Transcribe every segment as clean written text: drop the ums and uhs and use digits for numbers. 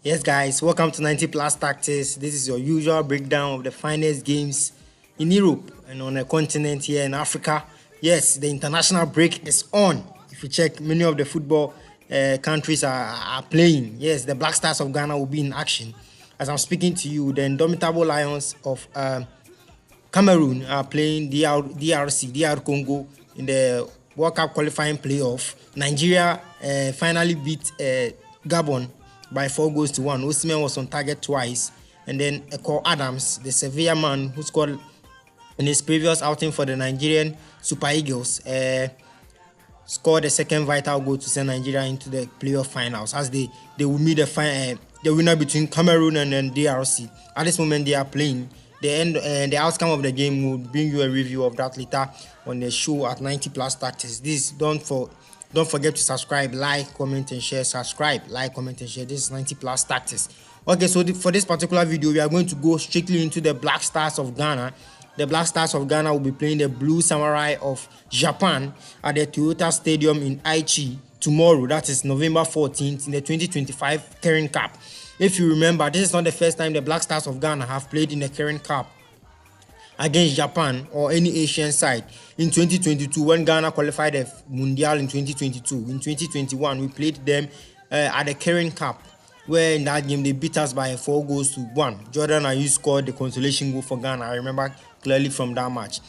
Yes, guys, welcome to 90 Plus Tactics. This is your usual breakdown of the finest games in Europe and on the continent here in Africa. Yes, the international break is on. If you check, many of the football countries are playing. Yes, the Black Stars of Ghana will be in action. As I'm speaking to you, the indomitable Lions of Cameroon are playing DR Congo in the World Cup qualifying playoff. Nigeria finally beat Gabon by 4 goals to 1. Osimhen was on target twice, and then Eko Adams, the Sevilla man who scored in his previous outing for the Nigerian Super Eagles, scored the second vital goal to send Nigeria into the playoff finals as they will meet the winner between Cameroon and then DRC. At this moment, they are playing. The outcome of the game will bring you a review of that later on the show at 90 Plus Tactics. Don't forget to subscribe, like, comment, and share. Subscribe, like, comment, and share. This is 90 Plus Tactics. Okay, so for this particular video, we are going to go strictly into the Black Stars of Ghana. The Black Stars of Ghana will be playing the Blue Samurai of Japan at the Toyota Stadium in Aichi tomorrow. That is November 14th in the 2025 Kirin Cup. If you remember, this is not the first time the Black Stars of Ghana have played in the Kirin Cup against Japan or any Asian side. In 2022, when Ghana qualified the Mundial in 2022, in 2021 we played them at the Kirin Cup, where in that game they beat us by 4 goals to 1. Jordan Ayew scored the consolation goal for Ghana. I remember clearly from that match.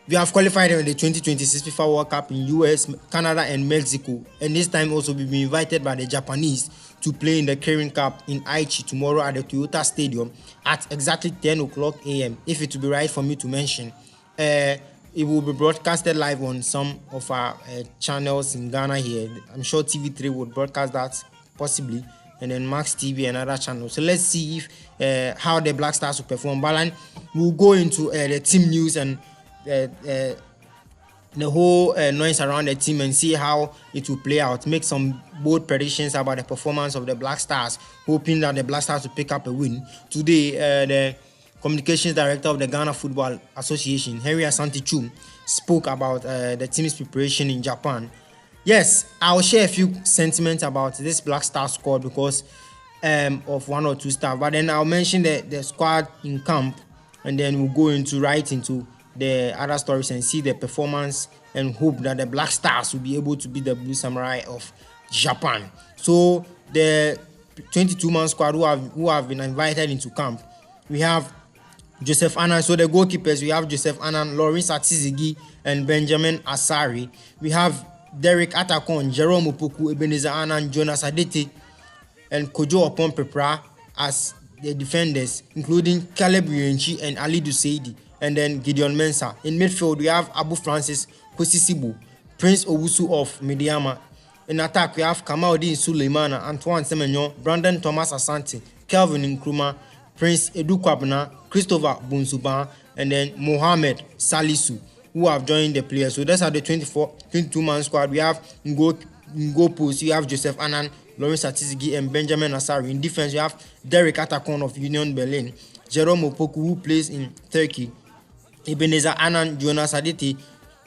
We have qualified in the 2026 FIFA World Cup in US, Canada, and Mexico, and this time also we've been invited by the Japanese to play in the Kirin Cup in Aichi tomorrow at the Toyota Stadium at exactly 10 o'clock a.m. If it will be right for me to mention, it will be broadcasted live on some of our channels in Ghana here. I'm sure TV3 would broadcast that possibly, and then Max TV and other channels. So let's see if how the Black Stars will perform. Balan will go into the team news and the whole noise around the team and see how it will play out. Make some bold predictions about the performance of the Black Stars, hoping that the Black Stars will pick up a win. Today, the communications director of the Ghana Football Association, Henry Asante Chum, spoke about the team's preparation in Japan. Yes, I'll share a few sentiments about this Black Star squad because of one or two stuff, but then I'll mention the squad in camp, and then we'll go into the other stories and see the performance and hope that the Black Stars will be able to beat the Blue Samurai of Japan. So the 22-man squad who have been invited into camp, we have Joseph Annan. So the goalkeepers, we have Joseph Annan, Lawrence Atizigi, and Benjamin Asari. We have Derek Atakon, Jerome Opoku, Ebenezer Annan, Jonas Adete, and Kojo Opon-Pepra as the defenders, including Caleb Rienchi and Ali Duseidi, and then Gideon Mensah. In midfield, we have Abu Francis Kwesisibo, Prince Owusu of Mediama. In attack, we have Kamaudin Suleimana, Antoine Semenyo, Brandon Thomas Asante, Kelvin Nkrumah, Prince Edu Kwabena, Christopher Bunsuban, and then Mohamed Salisu, who have joined the players. So that's how the 22-man squad. We have in goal post, you have Joseph Annan, Lawrence Atizigi, and Benjamin Asari. In defense, you have Derek Atakon of Union Berlin, Jerome Opoku, who plays in Turkey, Ebenezer Annan, Jonas Aditi,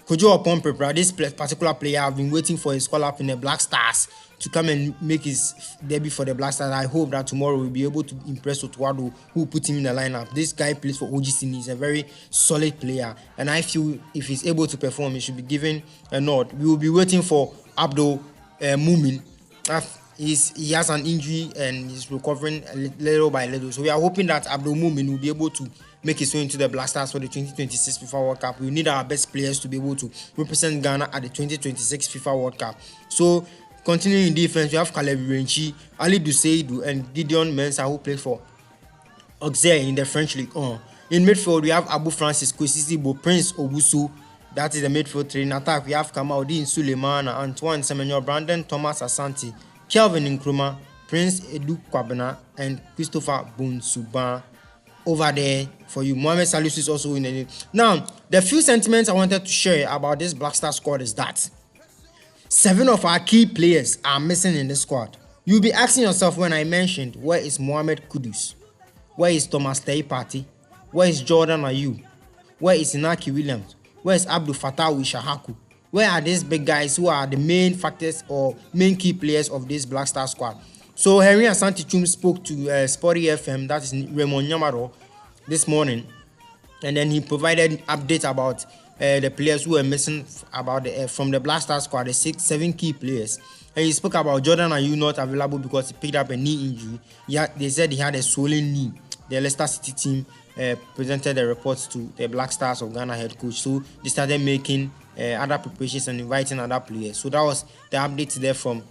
Kojo Opon-Pepra. This particular player have been waiting for his call up in the Black Stars to come and make his debut for the Black Stars. I hope that tomorrow we'll be able to impress Otuado, who put him in the lineup. This guy plays for OGC. He's a very solid player, and I feel if he's able to perform, he should be given a nod. We will be waiting for Abdul Mumin. He has an injury and he's recovering little by little. So we are hoping that Abdul Mumin will be able to make his way into the Black Stars for the 2026 FIFA World Cup. We need our best players to be able to represent Ghana at the 2026 FIFA World Cup. So continuing in defense, we have Caleb Rienchi, Ali Duseidu, and Gideon Mensah, who plays for Auxerre in the French League 1. In midfield, we have Abu Francis Kwesisibo, Prince Owusu. That is the midfield three. In attack, we have Kamaudin Suleimana, Antoine Semenyo, Brandon Thomas Asante, Kelvin Nkrumah, Prince Edu Kwabena, and Christopher Bunsuban over there for you. Mohamed Salisu is also in the name. Now, the few sentiments I wanted to share about this Black Star squad is that 7 of our key players are missing in the squad. You'll be asking yourself when I mentioned, where is Mohamed Kudus? Where is Thomas Teipati? Where is Jordan Ayew? Where is Inaki Williams? Where is Abdul Fattah Wishahaku? Where are these big guys who are the main factors or main key players of this Black Star squad? So Henry Asante-Chum spoke to Sporty FM, that is Raymond Nyamaro, this morning, and then he provided updates about the players who were missing about from the Black Stars squad, the 7 key players. And he spoke about Jordan Ayew not available because he picked up a knee injury. They said he had a swollen knee. The Leicester City team presented the reports to the Black Stars of Ghana head coach. So they started making other preparations and inviting other players. So that was the update there from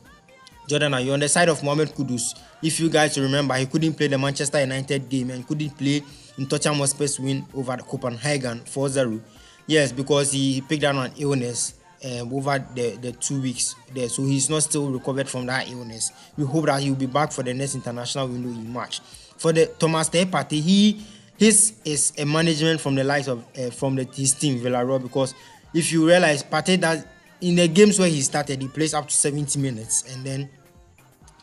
Jordan Ayew. On the side of Mohamed Kudus, if you guys remember, he couldn't play the Manchester United game and couldn't play in Tottenham Hotspur's win over Copenhagen 4-0. Yes, because he picked up an illness over the 2 weeks there, so he's not still recovered from that illness. We hope that he'll be back for the next international window in March. For the Thomas Partey, his is a management from the likes of his team Villarreal, because if you realize Partey, that in the games where he started, he plays up to 70 minutes and then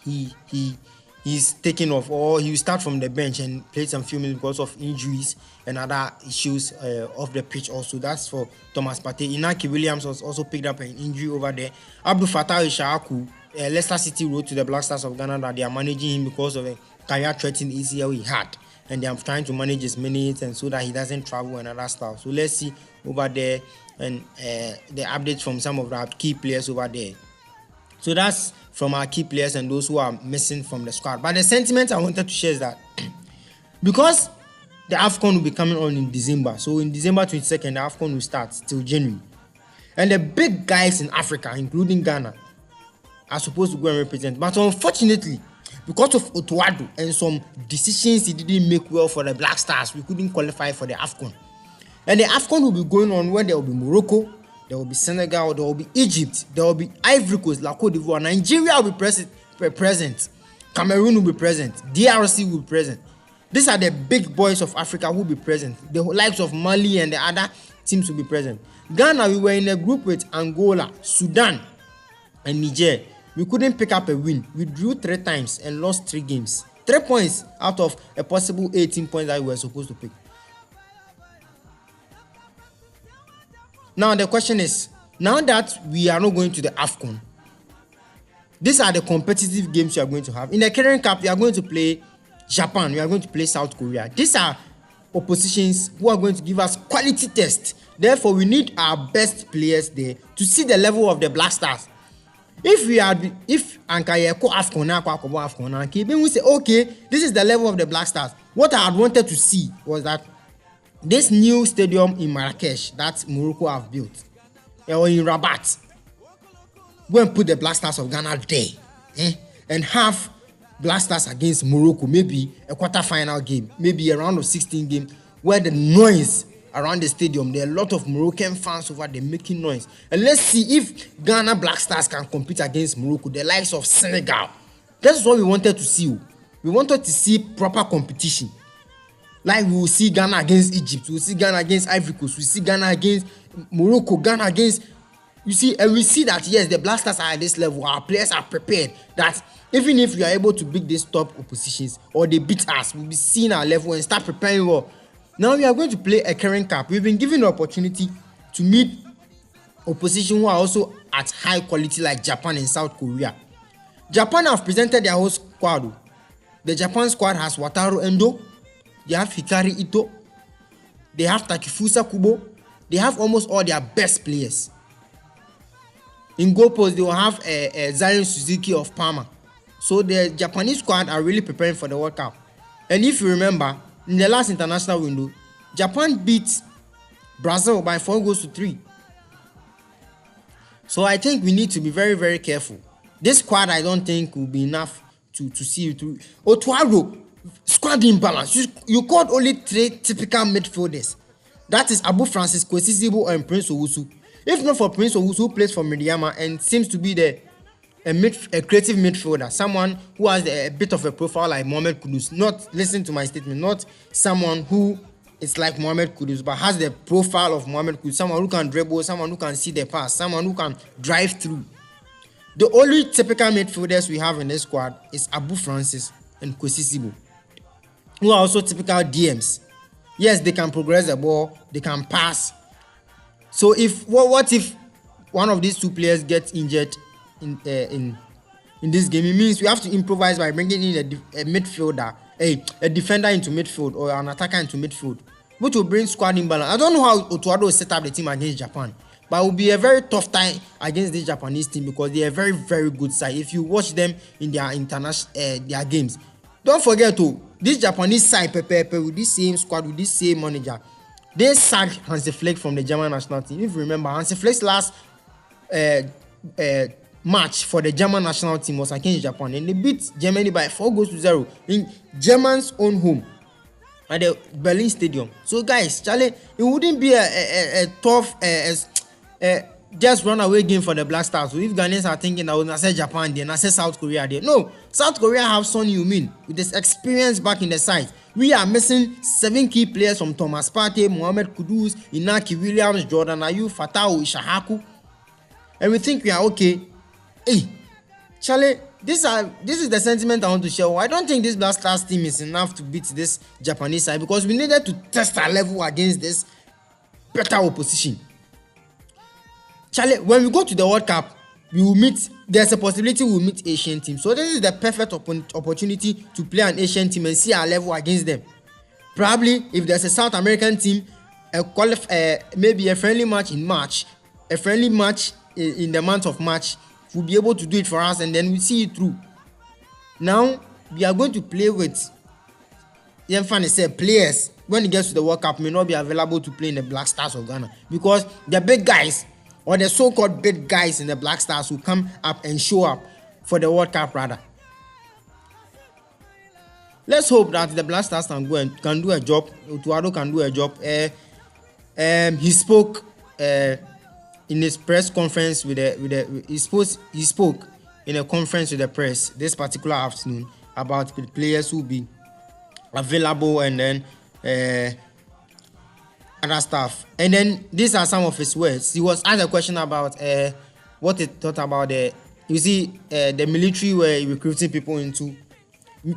he's taken off, or he will start from the bench and play some few minutes because of injuries and other issues off the pitch also. That's for Thomas Partey. Inaki Williams was also picked up an injury over there. Abdul Fattah Ishaku, Leicester City wrote to the Black Stars of Ghana that they are managing him because of a career-threatening ACL he had, and they are trying to manage his minutes and so that he doesn't travel and other stuff. So let's see over there and the updates from some of our key players over there. So that's from our key players and those who are missing from the squad. But the sentiment I wanted to share is that because the AFCON will be coming on in December, so in December 22nd, the AFCON will start till January. And the big guys in Africa, including Ghana, are supposed to go and represent. But unfortunately, because of Otuado and some decisions he didn't make well for the Black Stars, we couldn't qualify for the AFCON. And the AFCON will be going on when there will be Morocco, there will be Senegal, there will be Egypt, there will be Ivory Coast, La Côte d'Ivoire, Nigeria will be present, Cameroon will be present, DRC will be present. These are the big boys of Africa who will be present. The likes of Mali and the other teams will be present. Ghana, we were in a group with Angola, Sudan, and Niger. We couldn't pick up a win. We drew 3 times and lost 3 games. 3 points out of a possible 18 points that we were supposed to pick. Now the question is, now that we are not going to the AFCON, these are the competitive games you are going to have. In the Kirin Cup, you are going to play Japan, you are going to play South Korea. These are oppositions who are going to give us quality tests. Therefore, we need our best players there to see the level of the Black Stars. If Ankayeko AFCON, we say, okay, this is the level of the Black Stars. What I had wanted to see was that this new stadium in Marrakesh that Morocco have built, or in Rabat, go and put the Black Stars of Ghana there, and have Black Stars against Morocco, maybe a quarter-final game, maybe a round of 16 game, where the noise around the stadium, there are a lot of Moroccan fans over there making noise. And let's see if Ghana Black Stars can compete against Morocco, the likes of Senegal. That's what we wanted to see. We wanted to see proper competition. Like we will see Ghana against Egypt, we will see Ghana against Ivory Coast, we will see Ghana against Morocco, Ghana against, you see, and we see that yes, the Black Stars are at this level, our players are prepared, that even if we are able to beat these top oppositions or they beat us, we'll be seeing our level and start preparing well. Now we are going to play a Kirin Cup. We've been given the opportunity to meet opposition who are also at high quality like Japan and South Korea. Japan have presented their whole squad. The Japan squad has Wataru Endo, they have Hikari Ito, they have Takifusa Kubo, they have almost all their best players. In goal post, they will have Zion Suzuki of Parma. So the Japanese squad are really preparing for the World Cup. And if you remember, in the last international window, Japan beat Brazil by 4-3. So I think we need to be very, very careful. This squad, I don't think, will be enough to see you through. Otuado, squad imbalance. You called only 3 typical midfielders. That is Abu Francis, Kwesi Zibo, and Prince Owusu. If not for Prince Owusu, who plays for Mediama and seems to be a creative midfielder, someone who has a bit of a profile like Mohamed Kudus. Not, listen to my statement, not someone who is like Mohamed Kudus, but has the profile of Mohamed Kudus, someone who can dribble, someone who can see the pass, someone who can drive through. The only typical midfielders we have in this squad is Abu Francis and Kwesi Zibo, who are also typical DMs. Yes, they can progress the ball, they can pass. So what if one of these 2 players gets injured in in this game. It means we have to improvise by bringing in a midfielder, a defender into midfield or an attacker into midfield, which will bring squad imbalance. I don't know how Otuado will set up the team against Japan, but it will be a very tough time against this Japanese team because they are a very, very good side. If you watch them in their international their games, don't forget this Japanese side, with this same squad, with this same manager, they sacked Hansi Flick from the German national team. If you remember, Hansi Flick's last match for the German national team was against Japan, and they beat Germany by 4-0 in German's own home at the Berlin Stadium. So guys, Charlie, it wouldn't be a tough just run away game for the Black Stars. So if Ghanaians are thinking that when I say Japan there, I say South Korea there, no, South Korea have Son Heung-min with his experience back in the side. We are missing 7 key players from Thomas Partey, Mohamed Kudus, Inaki Williams, Jordan Ayew, Fatawu Ishahaku, and we think we are okay. Hey, Charlie, this is the sentiment I want to share. I don't think this Black Stars team is enough to beat this Japanese side because we needed to test our level against this better opposition. Charlie, when we go to the World Cup, we will meet. There's a possibility we'll meet Asian teams. So this is the perfect opportunity to play an Asian team and see our level against them. Probably, if there's a South American team, maybe a friendly match in March, a friendly match in the month of March, will be able to do it for us, and then we see it through. Now we are going to play with players when it gets to the World Cup may not be available to play in the Black Stars of Ghana because the big guys, or the so-called big guys in the Black Stars, will come up and show up for the World Cup rather. Let's hope that the Black Stars can do a job. Otuado can do a job. He spoke in his press conference he spoke in a conference with the press this particular afternoon about the players who will be available and then other stuff. And then these are some of his words. He was asked a question about what he thought about the military were recruiting people into.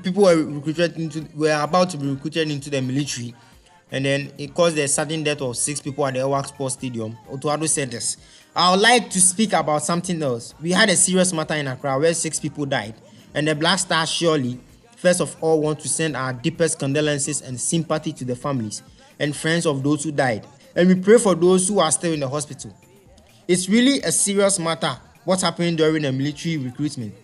People were about to be recruited into the military, and then it caused the sudden death of 6 people at the Ewak Sports Stadium. Otuado said this: I would like to speak about something else. We had a serious matter in Accra where 6 people died, and the Black Stars surely, first of all, want to send our deepest condolences and sympathy to the families and friends of those who died, and we pray for those who are still in the hospital. It's really a serious matter what's happening during the military recruitment,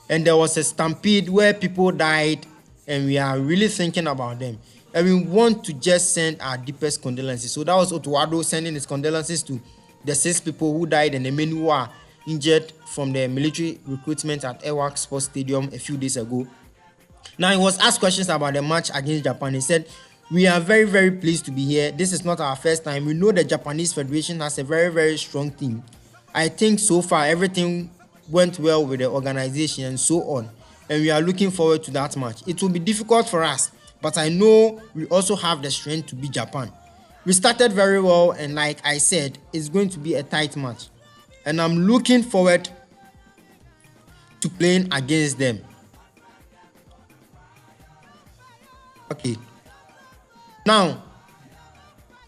and there was a stampede where people died, and we are really thinking about them, and we want to just send our deepest condolences. So that was Otuado sending his condolences to the 6 people who died and the men who are injured from the military recruitment at Ewak Sports Stadium a few days ago. Now, he was asked questions about the match against Japan. He said, we are very, very pleased to be here. This is not our first time. We know the Japanese Federation has a very, very strong team. I think so far everything went well with the organization and so on. And we are looking forward to that match. It will be difficult for us, but I know we also have the strength to beat Japan. We started very well, and like I said, it's going to be a tight match. And I'm looking forward to playing against them. Okay. Now,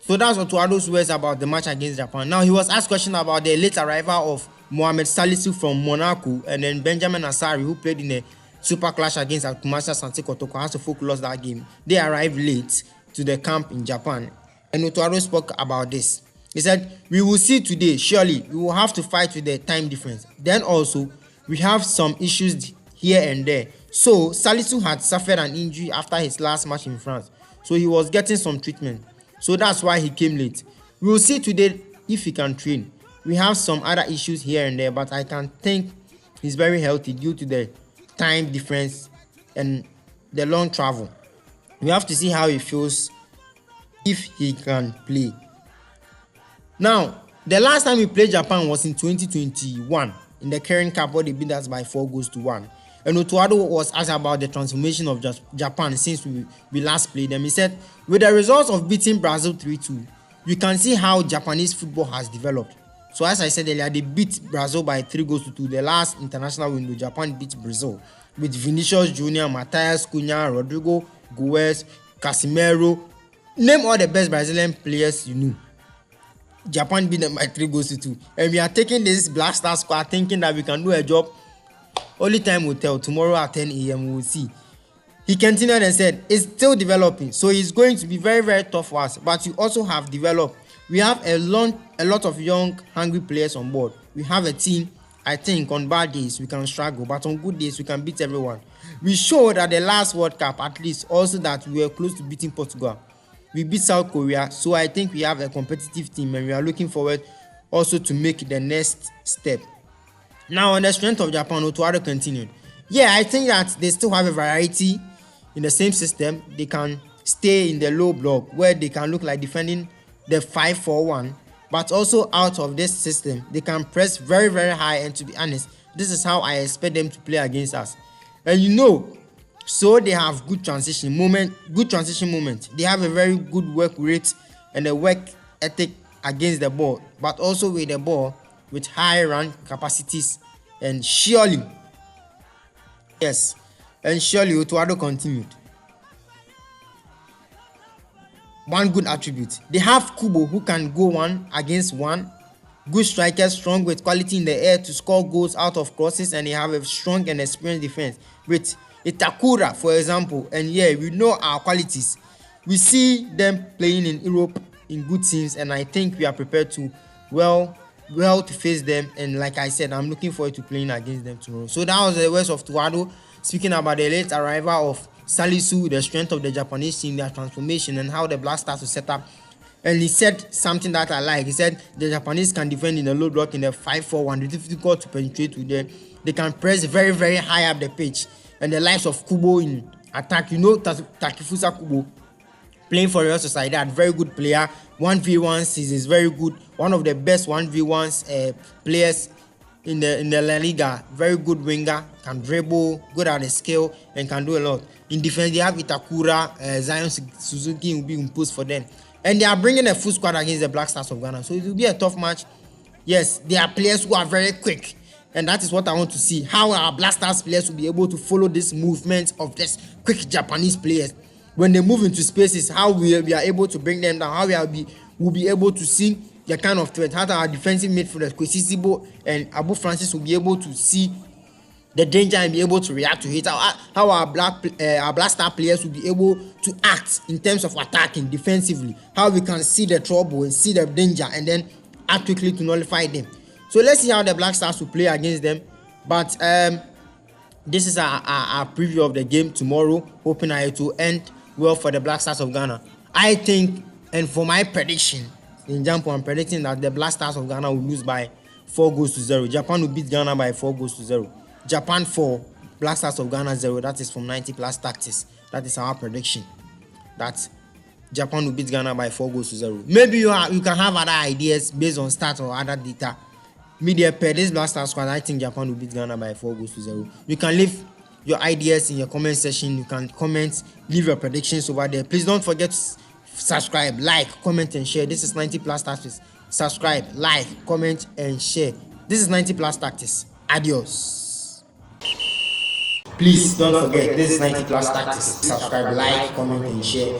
so that's Otuado's words about the match against Japan. Now, he was asked question about the late arrival of Mohamed Salisu from Monaco, and then Benjamin Asari, who played in a super clash against Akumasha Santi Kotoko. Hasofok lost that game. They arrived late to the camp in Japan, and Otuado spoke about this. He said, we will see today, surely we will have to fight with the time difference. Then also, we have some issues here and there. So, Salisu had suffered an injury after his last match in France, so he was getting some treatment. So that's why he came late. We will see today if he can train. We have some other issues here and there, but I can think he's very healthy due to the time difference and the long travel. We have to see how he feels, if he can play. Now, the last time we played Japan was in 2021 in the Kirin Cup, where they beat us by 4-1. And Otuado was asked about the transformation of Japan since we last played them. He said, with the results of beating Brazil 3-2, you can see how Japanese football has developed. So as I said earlier, they beat Brazil by 3-2. The last international window, Japan beat Brazil with Vinicius Junior, Matthias Cunha, Rodrigo Goes, Casemiro. Name all the best Brazilian players you know. Japan beat them by 3-2. And we are taking this Black Star squad thinking that we can do a job. Only time will tell. Tomorrow at 10 a.m. we will see. He continued and said, it's still developing, so it's going to be very, very tough for us. But you also have developed. We have a lot of young, hungry players on board. We have a team. I think on bad days we can struggle, but on good days we can beat everyone. We showed at the last World Cup, at least, also that we were close to beating Portugal. We beat South Korea, so I think we have a competitive team, and we are looking forward also to make the next step. Now, on the strength of Japan, Otuado continued. Yeah, I think that they still have a variety in the same system. They can stay in the low block where they can look like defending the 5-4-1, but also out of this system they can press very, very high, and to be honest, this is how I expect them to play against us. And so they have good transition moment. They have a very good work rate and a work ethic against the ball, but also with the ball with high run capacities. And surely Otuado continued. One good attribute, they have Kubo, who can go 1-against-1. Good strikers, strong with quality in the air to score goals out of crosses, and they have a strong and experienced defense with Itakura, for example. And yeah, we know our qualities. We see them playing in Europe in good teams, and I think we are prepared to to face them. And like I said, I'm looking forward to playing against them tomorrow. So that was the words of Tuado speaking about the late arrival of Salisu, the strength of the Japanese team, their transformation, and how the Black Stars will set up. And he said something that I like. He said the Japanese can defend in the low block in the 5-4-1. It's difficult to penetrate with them. They can press very, very high up the pitch. And the likes of Kubo in attack, Takifusa Kubo playing for Real Sociedad, very good player. 1v1s is very good. One of the best 1v1s players in the La Liga. Very good winger, can dribble, good at the skill, and can do a lot. In defense, they have Itakura, Zion Suzuki will be imposed for them. And they are bringing a full squad against the Black Stars of Ghana. So it will be a tough match. Yes, they are players who are very quick. And that is what I want to see. How our Black Stars players will be able to follow this movement of this quick Japanese players. When they move into spaces, how we are able to bring them down. How we'll be able to see the kind of threat. How our defensive midfielders, Kwesisibo and Abu Francis, will be able to see the danger and be able to react to it. How our Black Star players will be able to act in terms of attacking defensively. How we can see the trouble and see the danger and then act quickly to nullify them. So let's see how the Black Stars will play against them. But this is our preview of the game tomorrow. Hoping it will end well for the Black Stars of Ghana. I think, and for my prediction, in Jampo, I'm predicting that the Black Stars of Ghana will lose by 4-0. Japan will beat Ghana by 4-0. Japan 4, Black Stars of Ghana 0. That is from 90 Plus Tactics. That is our prediction. That Japan will beat Ghana by 4-0. Maybe you can have other ideas based on stats or other data. Media per this Black Stars squad, I think Japan will beat Ghana by 4-0. You can leave your ideas in your comment section. You can comment, leave your predictions over there. Please don't forget to subscribe, like, comment, and share. This is 90 Plus Tactics. Subscribe, like, comment, and share. This is 90 Plus Tactics. Adios. Please don't forget, this is 90 Plus Tactics. Subscribe, like, comment, and share.